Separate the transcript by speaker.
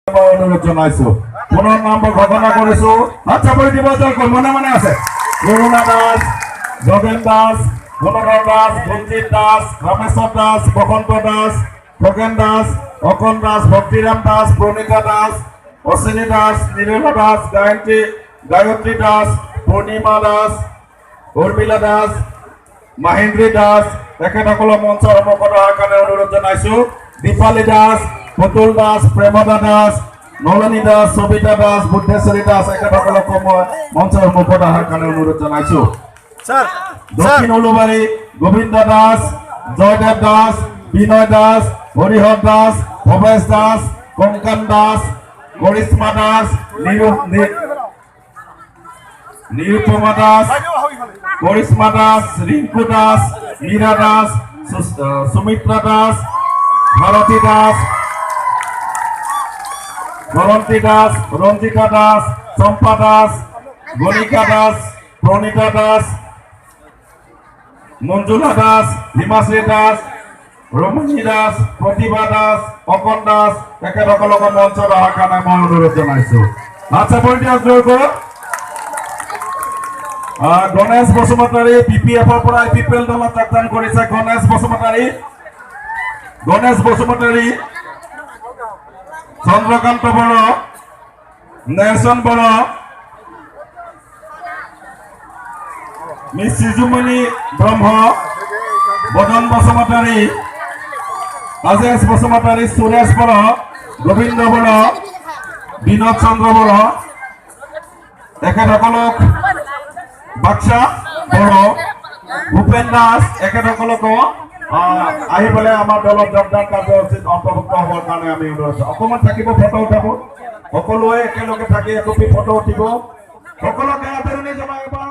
Speaker 1: অনুৰোধ জনাইছো পুনৰ নামবোৰ ঘোষণা কৰিছো আচ্ছা বৈ দিব মনে মনে আছে কৰুণা দাস যোগেন দাস গুণধৰ দাস গুঞ্জিত দাস ৰামেশ্বৰ দাস বসন্ত দাস খগেন দাস অকন দাস ভক্তিৰাম দাস প্ৰণীতা দাস অশ্বিনী দাস নিৰ্মলা দাস গায়ত্ৰী দাস পূৰ্ণিমা দাস উৰ্মিলা দাস মহেন্দ্ৰী দাস তেখেতসকলৰ মঞ্চৰ সন্মুখত অহাৰ কাৰণে অনুৰোধ জনাইছো দীপালী দাস পুতুল দাস প্ৰেমদা দাস নলনী দাস সবিতা দাস বুদ্ধেশ্বৰী দাস তেখেতসকলক মঞ্চৰ সন্মুখত অহাৰ কাৰণে অনুৰোধ জনাইছো দক্ষিণ উলুবাৰী গোবিন্দ দাস জয়দেৱ দাস বিনয় দাস হৰিহৰ দাস ভৱেশ দাস কংকন দাস কৰিশ্মা দাস নিৰুপমা দাস কৰিশ্মা দাস ৰিংকু দাস মীৰা দাস সুমিত্ৰা দাস ভাৰতী দাস বৰন্তী দাস ৰঞ্জিতা দাস চম্পা দাস গণিকা দাস প্ৰণীতা দাস মঞ্জুলা দাস হিমাশ্ৰী দাস ৰমণী দাস প্ৰতিভা দাস অকন দাস তেখেতসকলক মঞ্চত অহাৰ কাৰণে মই অনুৰোধ জনাইছো আচ্ছা পইণ্ট জয় কৰক গণেশ বসুমতাৰী পিপিএফৰ পৰা আইপিপিএল দলত যোগদান কৰিছে গণেশ বসুমতাৰী চন্দ্ৰকান্ত বড়ো নেলসন বড়ো মিস সিজুমণি ব্ৰহ্ম বদন বসুমতাৰী আজেশ বসুমতাৰী সুৰেশ বড়ো গোবিন্দ বড়ো বিনোদ চন্দ্ৰ বড়ো তেখেতসকলক বাক্সা বড়ো ভূপেন দাস তেখেতসকলক আহি পেলাই আমাৰ দলত যোগদান কাৰ্যসূচীত অন্তৰ্ভুক্ত হ'বৰ কাৰণে আমি অনুৰোধ অকণমান থাকিব ফটো উঠাব সকলোৱে একেলগে থাকি একপি ফটো উঠিব সকলোকে আদৰণি জনাই এবাৰ